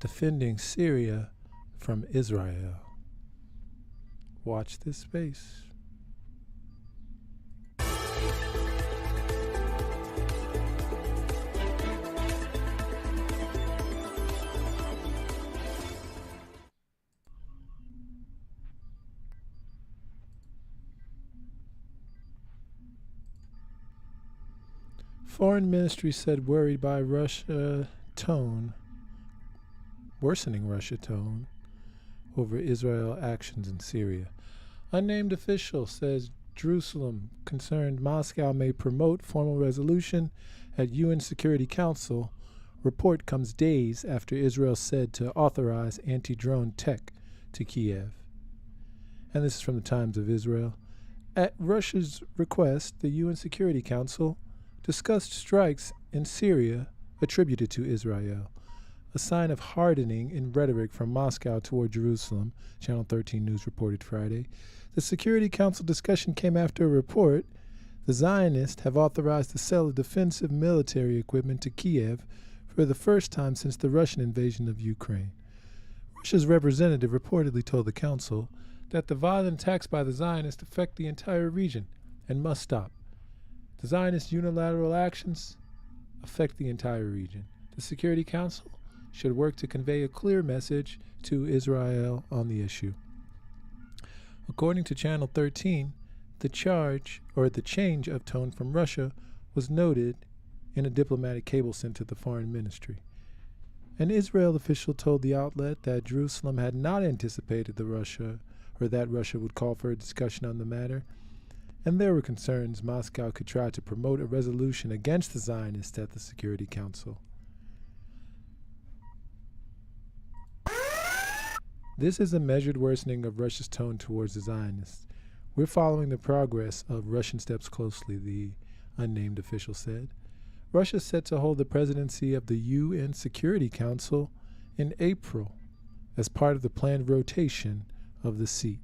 defending Syria from Israel. Watch this space. Foreign Ministry said worried by worsening Russia tone over Israel actions in Syria. Unnamed official says Jerusalem concerned Moscow may promote formal resolution at UN Security Council. Report comes days after Israel said to authorize anti-drone tech to Kiev. And this is from the Times of Israel. At Russia's request, the UN Security Council discussed strikes in Syria attributed to Israel, a sign of hardening in rhetoric from Moscow toward Jerusalem, Channel 13 News reported Friday. The Security Council discussion came after a report the Zionists have authorized the sale of defensive military equipment to Kiev for the first time since the Russian invasion of Ukraine. Russia's representative reportedly told the council that the violent attacks by the Zionists affect the entire region and must stop. The Zionist unilateral actions affect the entire region. The Security Council should work to convey a clear message to Israel on the issue. According to Channel 13, the change of tone from Russia was noted in a diplomatic cable sent to the foreign ministry. An Israel official told the outlet that Jerusalem had not anticipated that Russia would call for a discussion on the matter, and there were concerns Moscow could try to promote a resolution against the Zionists at the Security Council. This is a measured worsening of Russia's tone towards the Zionists. We're following the progress of Russian steps closely, the unnamed official said. Russia is set to hold the presidency of the UN Security Council in April as part of the planned rotation of the seat.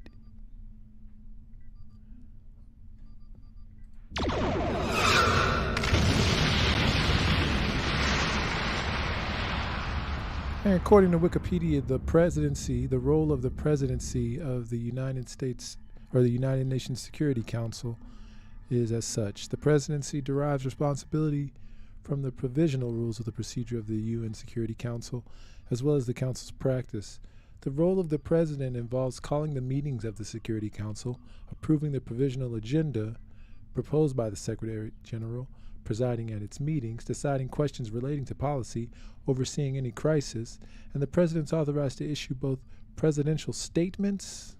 And according to Wikipedia, the role of the presidency of the United States or the United Nations Security Council is as such. The presidency derives responsibility from the provisional rules of the procedure of the UN Security Council, as well as the Council's practice. The role of the president involves calling the meetings of the Security Council, approving the provisional agenda proposed by the Secretary General, presiding at its meetings, deciding questions relating to policy, overseeing any crisis, and the president's authorized to issue both presidential statements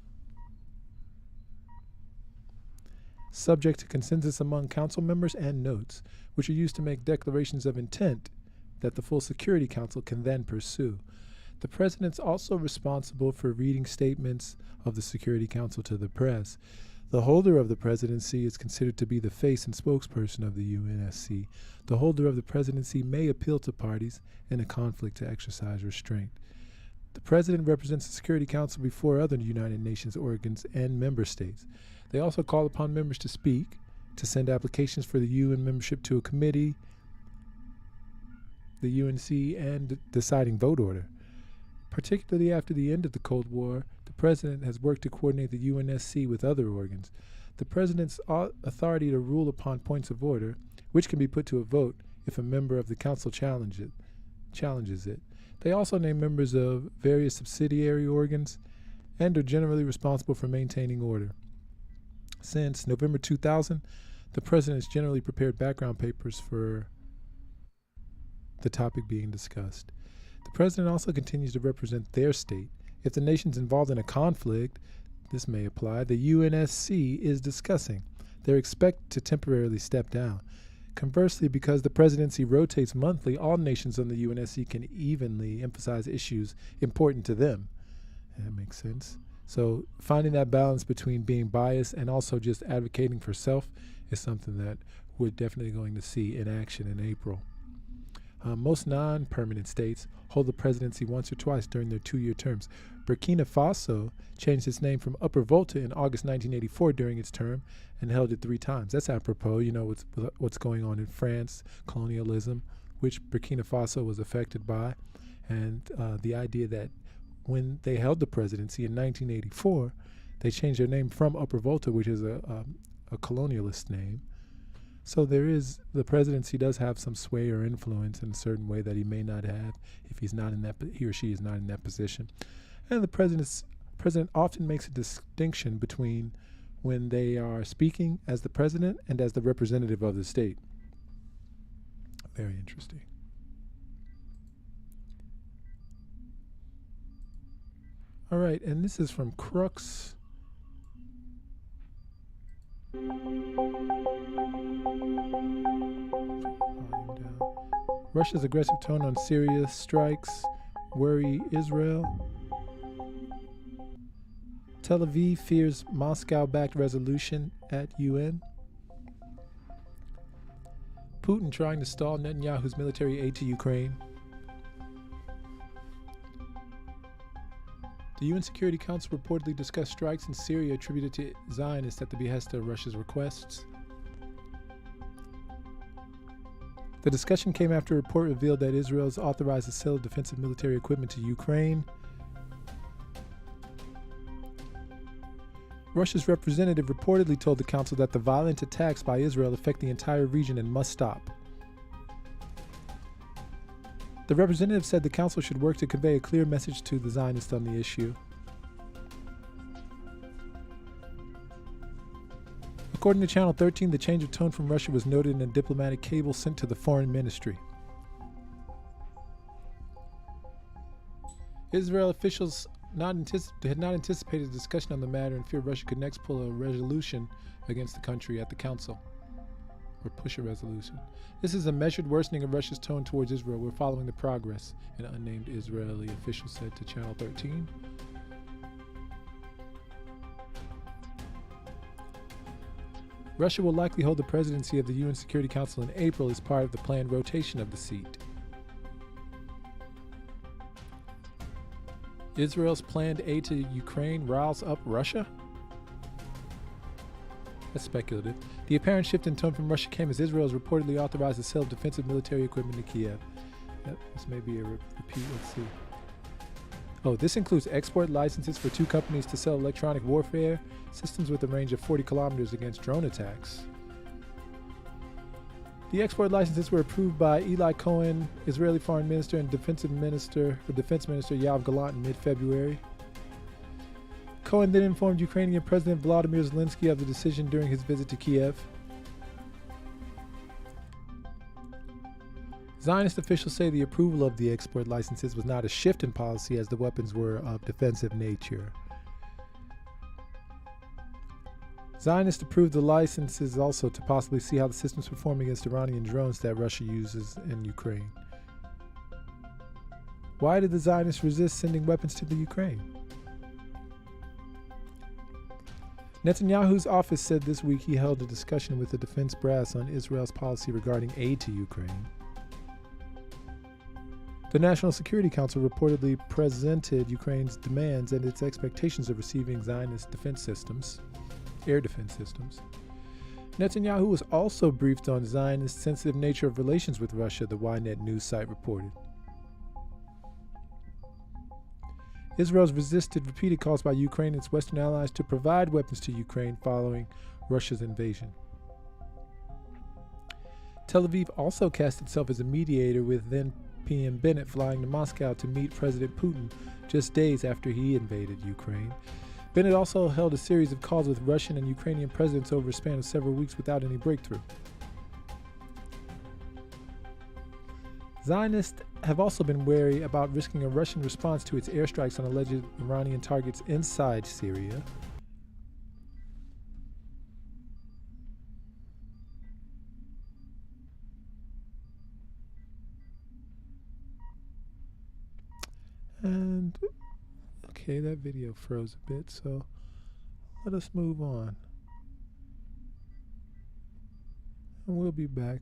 subject to consensus among council members and notes, which are used to make declarations of intent that the full Security Council can then pursue. The president's also responsible for reading statements of the Security Council to the press. The holder of the presidency is considered to be the face and spokesperson of the UNSC. The holder of the presidency may appeal to parties in a conflict to exercise restraint. The president represents the Security Council before other United Nations organs and member states. They also call upon members to speak, to send applications for the UN membership to a committee, the UNC, and deciding vote order. Particularly after the end of the Cold War, the president has worked to coordinate the UNSC with other organs. The president's authority to rule upon points of order, which can be put to a vote if a member of the council challenges it. They also name members of various subsidiary organs and are generally responsible for maintaining order. Since November 2000, the president has generally prepared background papers for the topic being discussed. The president also continues to represent their state. If the nation's involved in a conflict, this may apply, the UNSC is discussing. They're expected to temporarily step down. Conversely, because the presidency rotates monthly, all nations on the UNSC can evenly emphasize issues important to them. That makes sense. So finding that balance between being biased and also just advocating for self is something that we're definitely going to see in action in April. Most non-permanent states hold the presidency once or twice during their 2-year terms. Burkina Faso changed its name from Upper Volta in August 1984 during its term and held it 3 times. That's apropos, what's going on in France, colonialism, which Burkina Faso was affected by. And the idea that when they held the presidency in 1984, they changed their name from Upper Volta, which is a colonialist name. So the presidency does have some sway or influence in a certain way that he may not have if he or she is not in that position. And the president often makes a distinction between when they are speaking as the president and as the representative of the state. Very interesting. All right, and this is from Crux. Russia's aggressive tone on Syria strikes worry Israel. Tel Aviv fears Moscow-backed resolution at UN. Putin trying to stall Netanyahu's military aid to Ukraine. The UN Security Council reportedly discussed strikes in Syria attributed to Zionists at the behest of Russia's requests. The discussion came after a report revealed that Israel has authorized the sale of defensive military equipment to Ukraine. Russia's representative reportedly told the council that the violent attacks by Israel affect the entire region and must stop. The representative said the council should work to convey a clear message to the Zionists on the issue. According to Channel 13, the change of tone from Russia was noted in a diplomatic cable sent to the foreign ministry. Israel officials had not anticipated a discussion on the matter and feared Russia could next pull a resolution against the country at the council, or push a resolution. This is a measured worsening of Russia's tone towards Israel. We're following the progress, an unnamed Israeli official said to Channel 13. Russia will likely hold the presidency of the UN Security Council in April as part of the planned rotation of the seat. Israel's planned aid to Ukraine riles up Russia? That's speculative. The apparent shift in tone from Russia came as Israel has reportedly authorized the sale of defensive military equipment to Kiev. Yep, this may be a repeat. Let's see. Oh, this includes export licenses for 2 companies to sell electronic warfare systems with a range of 40 kilometers against drone attacks. The export licenses were approved by Eli Cohen, Israeli Foreign Minister, and Defense Minister Yoav Gallant in mid-February. Cohen then informed Ukrainian President Volodymyr Zelensky of the decision during his visit to Kiev. Zionist officials say the approval of the export licenses was not a shift in policy as the weapons were of defensive nature. Zionists approved the licenses also to possibly see how the systems perform against Iranian drones that Russia uses in Ukraine. Why did the Zionists resist sending weapons to the Ukraine? Netanyahu's office said this week he held a discussion with the defense brass on Israel's policy regarding aid to Ukraine. The National Security Council reportedly presented Ukraine's demands and its expectations of receiving Zionist defense systems, air defense systems. Netanyahu was also briefed on Zionist sensitive nature of relations with Russia, the Ynet news site reported. Israel's resisted repeated calls by Ukraine and its Western allies to provide weapons to Ukraine following Russia's invasion. Tel Aviv also cast itself as a mediator, with then PM Bennett flying to Moscow to meet President Putin just days after he invaded Ukraine. Bennett also held a series of calls with Russian and Ukrainian presidents over a span of several weeks without any breakthrough. Zionists have also been wary about risking a Russian response to its airstrikes on alleged Iranian targets inside Syria. And okay, that video froze a bit, so let us move on. And we'll be back.